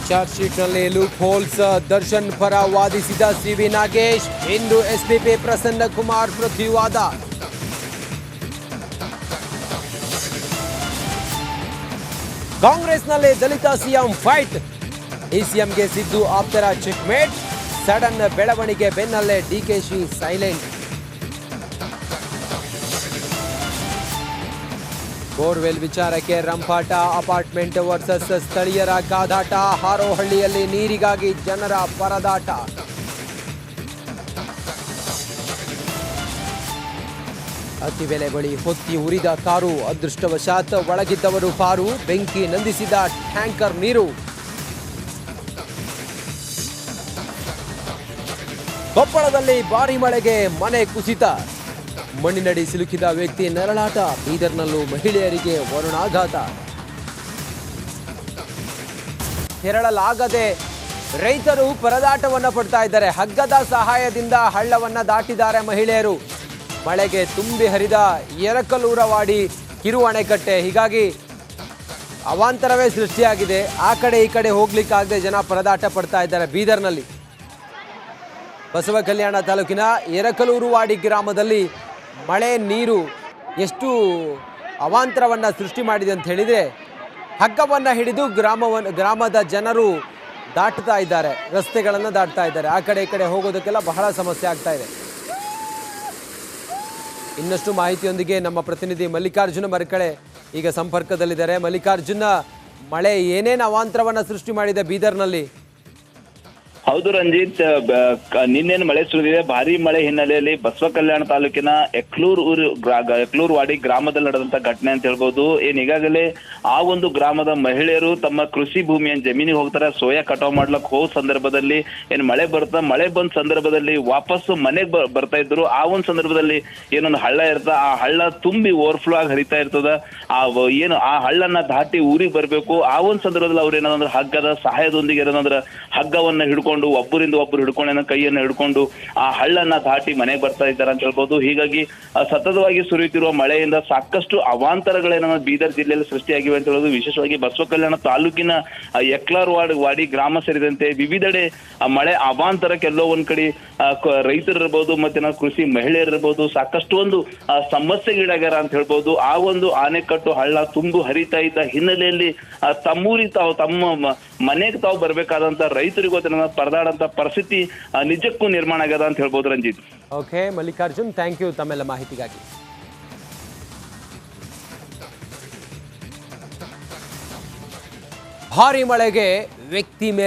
Charge ಶೀಟ್ನಲ್ಲಿ loop holes. Darshan ಪರ ವಾದಿಸಿದ ಸಿವಿ ನಾಗೇಶ್. ಇಂದು ಎಸ್ಪಿಪಿ ಪ್ರಸನ್ನ ಕುಮಾರ್ ಪ್ರತಿವಾದ. ಕಾಂಗ್ರೆಸ್ನಲ್ಲಿ ದಲಿತ ಸಿಎಂ ಫೈಟ್. ಡಿಸಿಎಂಗೆ ಸಿದ್ದು ಆಪ್ತರ ಚೆಕ್ಮೇಟ್. ಸಡನ್ ಬೆಳವಣಿಗೆ ಬೆನ್ನಲ್ಲೇ ಡಿಕೆಶಿ ಸೈಲೆಂಟ್. ಬೋರ್ವೆಲ್ ವಿಚಾರಕ್ಕೆ ರಂಪಾಟ. ಅಪಾರ್ಟ್ಮೆಂಟ್ ವರ್ಸಸ್ ಸ್ಥಳೀಯರ ಕಾದಾಟ. ಹಾರೋಹಳ್ಳಿಯಲ್ಲಿ ನೀರಿಗಾಗಿ ಜನರ ಪರದಾಟ. ಅತಿಬೆಲೆ ಬಳಿ ಹೊತ್ತಿ ಉರಿದ ಕಾರು. ಅದೃಷ್ಟವಶಾತ್ ಒಳಗಿದ್ದವರು ಪಾರು. ಬೆಂಕಿ ನಂದಿಸಿದ ಟ್ಯಾಂಕರ್ ನೀರು. ಕೊಪ್ಪಳದಲ್ಲಿ ಭಾರಿ ಮಳೆಗೆ ಮನೆ ಕುಸಿತ. ಮಣ್ಣಿನಡಿ ಸಿಲುಕಿದ ವ್ಯಕ್ತಿ ನರಳಾಟ. ಬೀದರ್ನಲ್ಲೂ ಮಹಿಳೆಯರಿಗೆ ವರುಣಾಘಾತ. ತೆರಳಲಾಗದೆ ರೈತರು ಪರದಾಟವನ್ನ ಪಡ್ತಾ ಇದ್ದಾರೆ. ಹಗ್ಗದ ಸಹಾಯದಿಂದ ಹಳ್ಳವನ್ನ ದಾಟಿದ್ದಾರೆ ಮಹಿಳೆಯರು. ಮಳೆಗೆ ತುಂಬಿ ಹರಿದ ಎರಕಲೂರವಾಡಿ ಕಿರು ಅಣೆಕಟ್ಟೆ. ಹೀಗಾಗಿ ಅವಾಂತರವೇ ಸೃಷ್ಟಿಯಾಗಿದೆ. ಆ ಕಡೆ ಈ ಕಡೆ ಹೋಗ್ಲಿಕ್ಕಾಗದೆ ಜನ ಪರದಾಟ ಪಡ್ತಾ ಇದ್ದಾರೆ ಬೀದರ್ನಲ್ಲಿ. ಬಸವ ಕಲ್ಯಾಣ ತಾಲೂಕಿನ ಎರಕಲೂರುವಾಡಿ ಗ್ರಾಮದಲ್ಲಿ ಮಳೆ ನೀರು ಎಷ್ಟು ಅವಾಂತರವನ್ನು ಸೃಷ್ಟಿ ಮಾಡಿದೆ ಅಂತ ಹೇಳಿದರೆ, ಹಗ್ಗವನ್ನು ಹಿಡಿದು ಗ್ರಾಮದ ಜನರು ದಾಟ್ತಾ ಇದ್ದಾರೆ, ರಸ್ತೆಗಳನ್ನು ದಾಟ್ತಾ ಇದ್ದಾರೆ. ಆ ಕಡೆ ಈ ಕಡೆ ಹೋಗೋದಕ್ಕೆಲ್ಲ ಬಹಳ ಸಮಸ್ಯೆ ಆಗ್ತಾ ಇದೆ. ಇನ್ನಷ್ಟು ಮಾಹಿತಿಯೊಂದಿಗೆ ನಮ್ಮ ಪ್ರತಿನಿಧಿ ಮಲ್ಲಿಕಾರ್ಜುನ ಮರಕಳೆ ಈಗ ಸಂಪರ್ಕದಲ್ಲಿದ್ದಾರೆ. ಮಲ್ಲಿಕಾರ್ಜುನ, ಮಳೆ ಏನೇನು ಅವಾಂತರವನ್ನು ಸೃಷ್ಟಿ ಮಾಡಿದೆ ಬೀದರ್ನಲ್ಲಿ? ಹೌದು ರಂಜಿತ್, ನಿನ್ನೇನು ಮಳೆ ಸುರಿದಿದೆ. ಭಾರಿ ಮಳೆ ಹಿನ್ನೆಲೆಯಲ್ಲಿ ಬಸವ ಕಲ್ಯಾಣ ತಾಲೂಕಿನ ಎಕ್ಲೂರ್ವಾಡಿ ಗ್ರಾಮದಲ್ಲಿ ನಡೆದಂತ ಘಟನೆ ಅಂತ ಹೇಳ್ಬೋದು. ಈಗಾಗಲೇ ಆ ಒಂದು ಗ್ರಾಮದ ಮಹಿಳೆಯರು ತಮ್ಮ ಕೃಷಿ ಭೂಮಿಯ ಜಮೀನಿಗೆ ಹೋಗ್ತಾರೆ. ಸೋಯಾ ಕಟಾವ್ ಮಾಡ್ಲಕ್ ಹೋದ ಸಂದರ್ಭದಲ್ಲಿ ಮಳೆ ಬಂದ ಸಂದರ್ಭದಲ್ಲಿ ವಾಪಸ್ಸು ಮನೆಗೆ ಬರ್ತಾ ಇದ್ರು. ಆ ಒಂದು ಸಂದರ್ಭದಲ್ಲಿ ಏನೊಂದು ಹಳ್ಳ ಇರ್ತ, ಆ ಹಳ್ಳ ತುಂಬಿ ಓವರ್ಫ್ಲೋ ಆಗಿ ಹರಿತಾ ಇರ್ತದ. ಆ ಹಳ್ಳನ್ನ ದಾಟಿ ಊರಿಗೆ ಬರ್ಬೇಕು. ಆ ಒಂದು ಸಂದರ್ಭದಲ್ಲಿ ಅವ್ರು ಏನಂದ್ರೆ ಹಗ್ಗದ ಸಹಾಯದೊಂದಿಗೆ ಏನಂದ್ರೆ ಹಗ್ಗವನ್ನ ಹಿಡ್ಕೊಂಡು ಒಬ್ಬರಿಂದ ಒಬ್ಬರು ಹಿಡ್ಕೊಂಡು ಕೈಯನ್ನು ಹಿಡ್ಕೊಂಡು ಆ ಹಳ್ಳನ್ನ ದಾಟಿ ಮನೆಗೆ ಬರ್ತಾ ಇದ್ದಾರೆ ಅಂತ ಹೇಳ್ಬೋದು. ಹೀಗಾಗಿ ಸತತವಾಗಿ ಸುರಿಯುತ್ತಿರುವ ಮಳೆಯಿಂದ ಸಾಕಷ್ಟು ಅವಾಂತರಗಳೇನ ಬೀದರ್ ಜಿಲ್ಲೆಯಲ್ಲಿ ಸೃಷ್ಟಿಯಾಗಿವೆ ಅಂತ ಹೇಳೋದು. ವಿಶೇಷವಾಗಿ ಬಸವ ಕಲ್ಯಾಣ ತಾಲೂಕಿನ ವಾಡಿ ಗ್ರಾಮ ಸೇರಿದಂತೆ ವಿವಿಧೆಡೆ ಮಳೆ ಅವಾಂತರಕ್ಕೆ ಎಲ್ಲೋ ಒಂದ್ ಕಡೆ ರೈತರು ಇರ್ಬೋದು, ಮತ್ತೆ ಕೃಷಿ ಮಹಿಳೆಯರಿರ್ಬೋದು, ಸಾಕಷ್ಟು ಒಂದು ಸಮಸ್ಯೆಗೀಡಾಗ್ಯಾರ ಅಂತ ಹೇಳ್ಬೋದು. ಆ ಒಂದು ಆನೆಕಟ್ಟು ಹಳ್ಳ ತುಂಬು ಹರಿತಾ ಇದ್ದ ಹಿನ್ನೆಲೆಯಲ್ಲಿ ತಮ್ಮೂರಿಗೆ ತಮ್ಮ ಮನೆಗೆ ತಾವು ಬರ್ಬೇಕಾದಂತ ರೈತರಿಗೂ ಪರದಾಡಂತ ಪರಿಸ್ಥಿತಿ ನಿಜಕ್ಕೂ ನಿರ್ಮಾಣ ಆಗ್ಯದ ಅಂತ ಹೇಳ್ಬೋದು Ranjit. Okay Mallikarjun, thank you ತಮ್ಮೆಲ್ಲ ಮಾಹಿತಿಗಾಗಿ. ಭಾರಿ ಮಳೆಗೆ ವ್ಯಕ್ತಿ ಮೇಲೆ